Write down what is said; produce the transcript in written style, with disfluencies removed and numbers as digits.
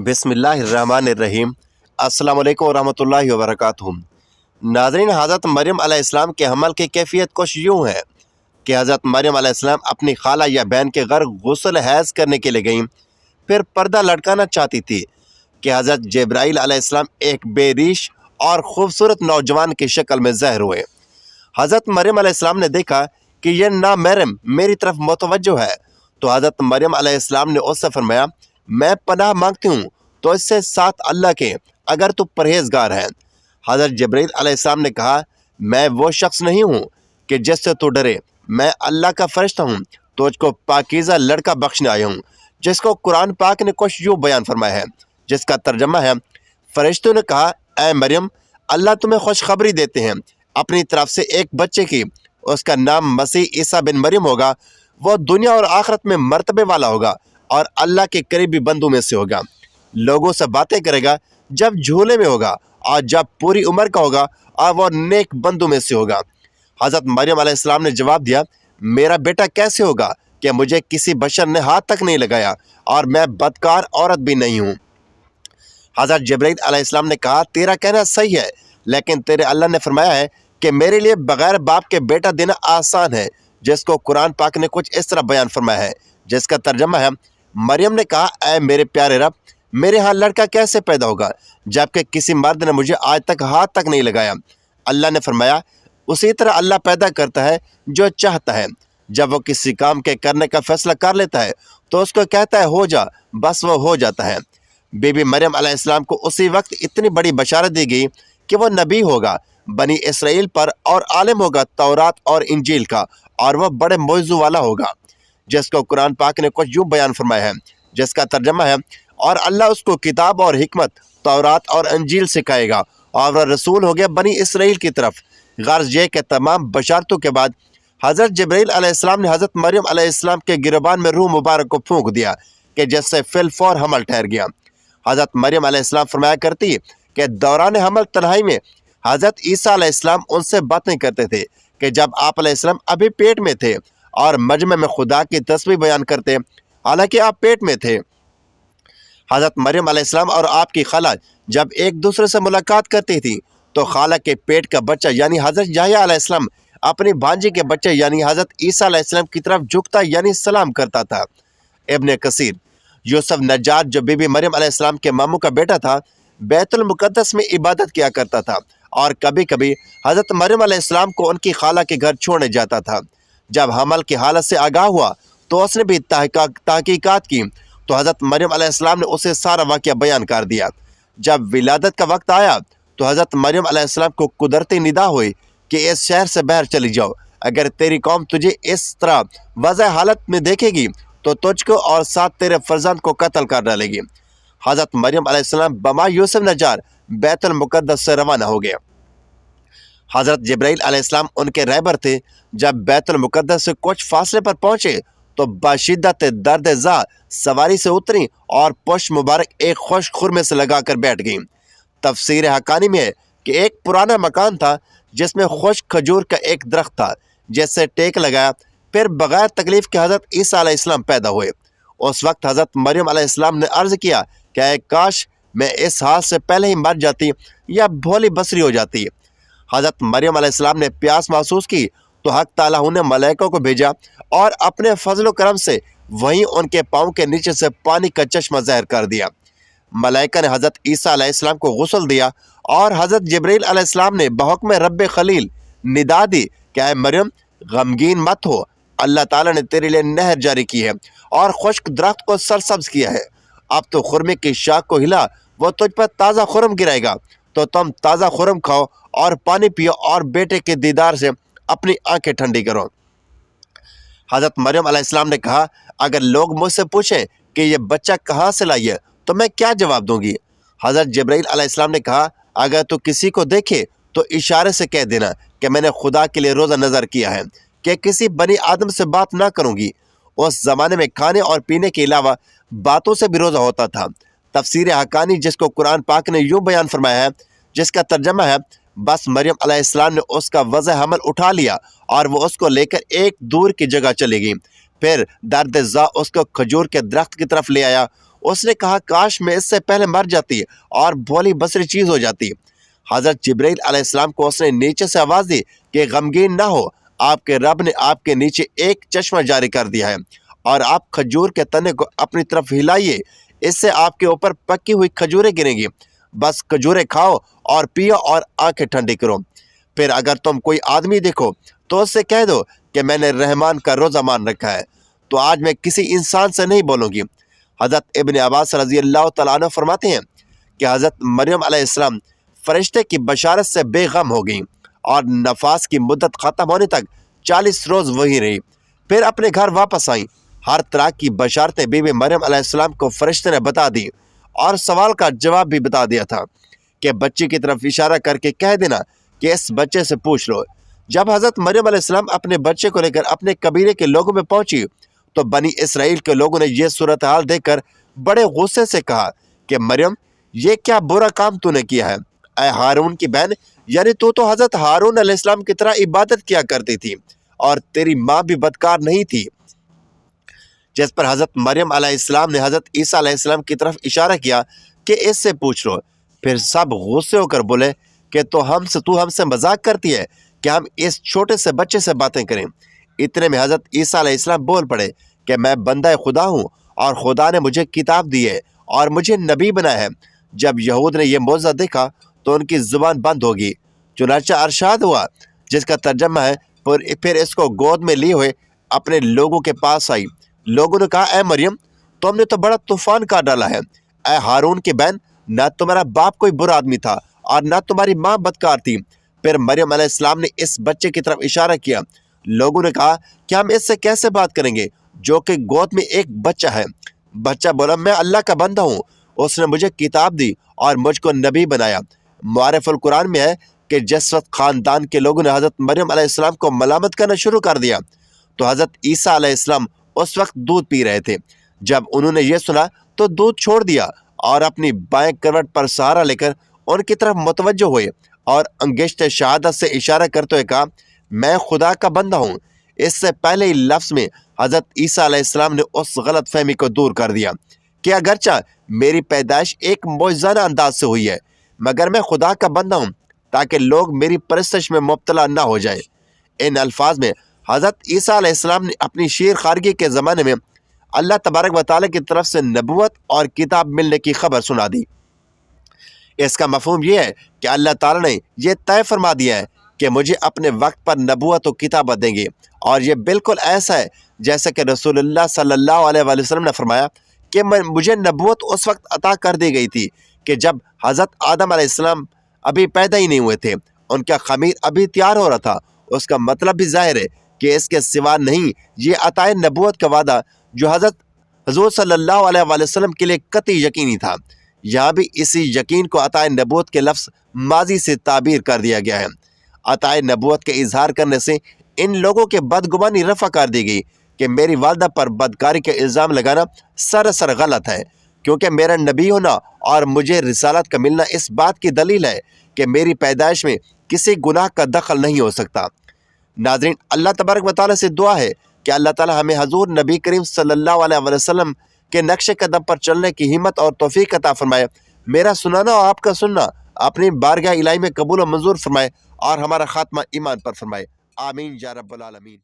बिस्मिल्लाहिर्रहमानिर्रहीम। अस्सलाम वालेकुम वरहमतुल्लाहि वबरकातुहू। नाज़रीन, हज़रत मरियम अलैहिस्सलाम के हमल की कैफियत कुछ यूँ है कि हज़रत मरियम अलैहिस्सलाम अपनी खाला या बहन के घर गुस्ल हैज़ करने के लिए गईं। फिर पर्दा लटकाना चाहती थी कि हज़रत जिब्राइल अलैहिस्सलाम एक बेरीश और ख़ूबसूरत नौजवान की शक्ल में ज़ाहिर हुए। हज़रत मरियम अलैहिस्सलाम ने देखा कि यह नामहरम मेरी तरफ मुतवज्जो है, तो हज़रत मरियम अलैहिस्सलाम ने उससे फरमाया, मैं पनाह मांगती हूँ तो इससे साथ अल्लाह के, अगर तू परहेजगार है। हज़रत जिब्राइल अलैहिस्सलाम ने कहा, मैं वो शख्स नहीं हूँ कि जिससे तू डरे, मैं अल्लाह का फरिश्ता हूँ, तुझको पाकीज़ा लड़का बख्शने आया हूँ। जिसको कुरान पाक ने कुछ यूँ बयान फरमाया है, जिसका तर्जमा है, फरिश्तों ने कहा, ऐ मरियम, अल्लाह तुम्हें खुशखबरी देते हैं अपनी तरफ से एक बच्चे की, उसका नाम मसीह ईसा बिन मरियम होगा। वो दुनिया और आखिरत में मर्तबे वाला होगा और अल्लाह के करीबी बंदों में से होगा। लोगों से बातें करेगा जब झूले में होगा और जब पूरी उम्र का होगा और वो नेक बंदों में से होगा। हज़रत मरियम अलैहिस्सलाम ने जवाब दिया, मेरा बेटा कैसे होगा कि मुझे किसी बशर ने हाथ तक नहीं लगाया और मैं बदकार औरत भी नहीं हूँ। हज़रत जिब्राइल अलैहिस्सलाम ने कहा, तेरा कहना सही है, लेकिन तेरे अल्लाह ने फरमाया है कि मेरे लिए बगैर बाप के बेटा देना आसान है। जिसको कुरान पाक ने कुछ इस तरह बयान फरमाया है, जिसका तर्जमा है, मरियम ने कहा, ऐ मेरे प्यारे रब, मेरे यहाँ लड़का कैसे पैदा होगा जबकि किसी मर्द ने मुझे आज तक हाथ तक नहीं लगाया। अल्लाह ने फरमाया, उसी तरह अल्लाह पैदा करता है जो चाहता है। जब वो किसी काम के करने का फैसला कर लेता है तो उसको कहता है हो जा, बस वो हो जाता है। बीबी मरियम अलैहिस्सलाम को उसी वक्त इतनी बड़ी बशारत दी गई कि वो नबी होगा बनी इसराइल पर और आलिम होगा तौरात और इंजील का, और वह बड़े मौजू वाला होगा। जिसको कुरान पाक ने कुछ यूँ बयान फरमाया है, जिसका तर्जमा है, और अल्लाह उसको किताब और हिकमत तौरात और इंजील सिखाएगा और वह रसूल हो गया बनी इसराइल की तरफ। गर्ज ये कि तमाम बशारतों के बाद हज़रत जिब्राइल अलैहिस्सलाम ने हज़रत मरियम अलैहिस्सलाम के गिरबान में रूह मुबारक को फूंक दिया कि जिससे फिलफौर हमल ठहर गया। हज़रत मरियम अलैहिस्सलाम फरमाया करती कि दौरान हमल तन्हाई में हज़रत ईसा अलैहिस्सलाम उनसे बातें करते थे कि जब आप अलैहिस्सलाम अभी पेट में थे, और मजमे में खुदा की तस्बीह बयान करते हालांकि आप पेट में थे। हज़रत मरियम अलैहिस्सलाम और आपकी खाला जब एक दूसरे से मुलाकात करती थी तो खाला के पेट का बच्चा यानी हज़रत याह्या अलैहिस्सलाम अपनी भांजी के बच्चे यानी हज़रत ईसा अलैहिस्सलाम की तरफ झुकता यानी सलाम करता था। इब्ने कसीर, यूसुफ नज्जार जो बीबी मरियम अलैहिस्सलाम के मामू का बेटा था, बैतुल मुकद्दस में इबादत किया करता था और कभी कभी हज़रत मरियम अलैहिस्सलाम को उनकी खाला के घर छोड़ने जाता था। जब हमल की हालत से आगाह हुआ तो उसने भी तहकीकात की तो हज़रत मरियम अलैहिस्सलाम ने उसे सारा वाक़या बयान कर दिया। जब विलादत का वक्त आया तो हज़रत मरियम अलैहिस्सलाम को कुदरती निदा हुई कि इस शहर से बाहर चली जाओ, अगर तेरी कौम तुझे इस तरह वज़ह हालत में देखेगी तो तुझको और साथ तेरे फर्जंद को कत्ल कर डालेगी। हज़रत मरियम अलैहिस्सलाम बमा यूसुफ नज्जार बैतुल मुकद्दस से रवाना हो गया। हज़रत जिब्राइल अलैहिस्सलाम उनके रहबर थे। जब बैतुल मुकद्दस से कुछ फासले पर पहुँचे तो बाशिद्दत दर्द ज़ा सवारी से उतरी और पुष्प मुबारक एक खुश खुरमे से लगाकर बैठ गईं। तफसीर हकानी में है कि एक पुराना मकान था जिसमें खुश खजूर का एक दरख्त था, जिससे टेक लगाया। फिर बग़ैर तकलीफ़ के हज़रत ईसा अलैहिस्सलाम पैदा हुए। उस वक्त हज़रत मरियम अलैहिस्सलाम ने अर्ज़ किया कि काश मैं इस हाल से पहले ही मर जाती या भोली बसरी हो जाती। हज़रत मरियम अलैहिस्सलाम ने प्यास महसूस की तो हक़ ताला ने मलाइकों को भेजा और अपने फजल करम से वहीं उनके पाँव के नीचे से पानी का चश्मा ज़ाहिर कर दिया। मलाइका ने हज़रत ईसा अलैहिस्सलाम को गुस्ल दिया और हज़रत जिब्राइल अलैहिस्सलाम ने बहुक्म रब्बे खलील निदा दी कि ऐ मरियम, गमगीन मत हो, अल्लाह ताला ने तेरे लिए नहर जारी की है और खुश्क दरख्त को सरसब्ज किया है। अब तो खुरमे की शाख को हिला, वो तुझ पर ताज़ा खुरम गिराएगा, तो तुम ताज़ा खुरम खाओ और पानी पियो और बेटे के दीदार से अपनी आंखें ठंडी करो। हज़रत मरियम अलैहिस्सलाम ने कहा, अगर लोग मुझसे पूछें कि ये बच्चा कहाँ से लाई है तो मैं क्या जवाब दूंगी। हज़रत जिब्राइल अलैहिस्सलाम ने कहा, अगर तू किसी को देखे तो इशारे से कह देना कि मैंने खुदा के लिए रोज़ा नज़र किया है कि किसी बनी आदम से बात ना करूँगी। उस ज़माने में खाने और पीने के अलावा बातों से भी रोज़ा होता था। तफसीर हकानी, जिसको कुरान पाक ने यूँ बयान फरमाया है, जिसका तर्जमा है, बस मरियम अलैहिस्सलाम ने उसका वज़ह हमल उठा लिया और वो उसको लेकर एक दूर की जगह चली गई। फिर दर्द ज़ा उसको खजूर के दरख्त की तरफ ले आया। اس نے کہا کاش میں اس سے پہلے مر جاتی اور بھولی بصری چیز ہو جاتی۔ حضرت جبرائیل علیہ السلام کو اس نے نیچے سے آواز دی کہ غمگین نہ ہو، آپ کے رب نے آپ کے نیچے ایک چشمہ جاری کر دیا ہے اور آپ کھجور کے تنے کو اپنی طرف ہلائیے، اس سے آپ کے اوپر پکی ہوئی کھجوریں گریں گی، بس کھجوریں کھاؤ اور پیو اور آنکھیں ٹھنڈی کرو۔ پھر اگر تم کوئی آدمی دیکھو تو اس سے کہہ دو کہ میں نے رحمان کا روزہ مان رکھا ہے، تو آج میں کسی انسان سے نہیں بولوں گی۔ حضرت ابن عباس رضی اللہ تعالیٰ عنہ فرماتے ہیں کہ حضرت مریم علیہ السلام فرشتے کی بشارت سے بے غم ہو گئیں اور نفاس کی مدت ختم ہونے تک 40 روز وہی رہی، پھر اپنے گھر واپس آئیں۔ ہر طرح کی بشارتیں بی بی مریم علیہ السلام کو فرشتے نے بتا دی اور سوال کا جواب بھی بتا دیا تھا کہ بچے کی طرف اشارہ کر کے کہہ دینا کہ اس بچے سے پوچھ لو۔ جب حضرت مریم علیہ السلام اپنے بچے کو لے کر اپنے قبیلے کے لوگوں میں پہنچی تو بنی اسرائیل کے لوگوں نے یہ صورتحال دیکھ کر بڑے غصے سے کہا کہ مریم یہ کیا برا کام تو نے کیا ہے؟ اے ہارون کی بہن، یعنی تو حضرت ہارون علیہ السلام کی طرح عبادت کیا کرتی تھی اور تیری ماں بھی بدکار نہیں تھی۔ جس پر حضرت مریم علیہ السلام نے حضرت عیسیٰ علیہ السلام کی طرف اشارہ کیا کہ اس سے پوچھ لو۔ پھر سب غصے ہو کر بولے کہ تو ہم سے مذاق کرتی ہے کہ ہم اس چھوٹے سے بچے سے باتیں کریں۔ اتنے میں حضرت عیسیٰ علیہ السلام بول پڑے کہ میں بندہ خدا ہوں اور خدا نے مجھے کتاب دی ہے اور مجھے نبی بنایا ہے۔ جب یہود نے یہ معجزہ دیکھا تو ان کی زبان بند ہوگی، چنانچہ ارشاد ہوا جس کا ترجمہ ہے پھر اس کو گود میں لیے ہوئے اپنے لوگوں کے پاس آئی۔ لوگوں نے کہا اے مریم تم نے تو بڑا طوفان کا ڈالا ہے۔ اے ہارون کی بہن، نہ تمہارا باپ کوئی برا آدمی تھا اور نہ تمہاری ماں بدکار تھی۔ پھر مریم علیہ السلام نے اس بچے کی طرف اشارہ کیا۔ لوگوں نے کہا کہ ہم اس سے کیسے بات کریں گے جو کہ گود میں ایک بچہ ہے؟ بچہ بولا میں اللہ کا بندہ ہوں، اس نے مجھے کتاب دی اور مجھ کو نبی بنایا۔ معارف القرآن میں ہے کہ جس وقت خاندان کے لوگوں نے حضرت مریم علیہ السلام کو ملامت کرنا شروع کر دیا تو حضرت عیسیٰ علیہ السلام اس وقت دودھ پی رہے تھے۔ جب انہوں نے یہ سنا تو دودھ چھوڑ دیا اور اپنی بائیں کروٹ پر سہارا لے کر ان کی طرف متوجہ ہوئے اور انگشت شہادت سے اشارہ کرتے ہوئے کہا میں خدا کا بندہ ہوں۔ اس سے پہلے ہی لفظ میں حضرت عیسیٰ علیہ السلام نے اس غلط فہمی کو دور کر دیا کہ اگرچہ میری پیدائش ایک معجزانہ انداز سے ہوئی ہے مگر میں خدا کا بندہ ہوں تاکہ لوگ میری پرستش میں مبتلا نہ ہو جائیں۔ ان الفاظ میں حضرت عیسیٰ علیہ السلام نے اپنی شیر خارگی کے زمانے میں اللہ تبارک و تعالیٰ کی طرف سے نبوت اور کتاب ملنے کی خبر سنا دی۔ اس کا مفہوم یہ ہے کہ اللہ تعالیٰ نے یہ طے فرما دیا ہے کہ مجھے اپنے وقت پر نبوت و کتابت دیں گے، اور یہ بالکل ایسا ہے جیسا کہ رسول اللہ صلی اللہ علیہ وآلہ وسلم نے فرمایا کہ مجھے نبوت اس وقت عطا کر دی گئی تھی کہ جب حضرت آدم علیہ السلام ابھی پیدا ہی نہیں ہوئے تھے، ان کا خمیر ابھی تیار ہو رہا تھا۔ اس کا مطلب بھی ظاہر ہے کہ اس کے سوا نہیں یہ عطائے نبوت کا وعدہ جو حضور صلی اللہ علیہ وآلہ وسلم کے لیے قطعی یقینی تھا، یہاں بھی اسی یقین کو عطائے نبوت کے لفظ ماضی سے تعبیر کر دیا گیا ہے۔ عطائے نبوت کے اظہار کرنے سے ان لوگوں کے بدگمانی رفع کر دی گئی کہ میری والدہ پر بدکاری کا الزام لگانا سراسر غلط ہے، کیونکہ میرا نبی ہونا اور مجھے رسالت کا ملنا اس بات کی دلیل ہے کہ میری پیدائش میں کسی گناہ کا دخل نہیں ہو سکتا۔ ناظرین، اللہ تبارک و تعالیٰ سے دعا ہے کہ اللہ تعالیٰ ہمیں حضور نبی کریم صلی اللہ علیہ وسلم کے نقش قدم پر چلنے کی ہمت اور توفیق عطا فرمائے۔ میرا سنانا اور آپ کا سننا اپنی بارگاہ الہی میں قبول و منظور فرمائے اور ہمارا خاتمہ ایمان پر فرمائے۔ آمین یا رب العالمین۔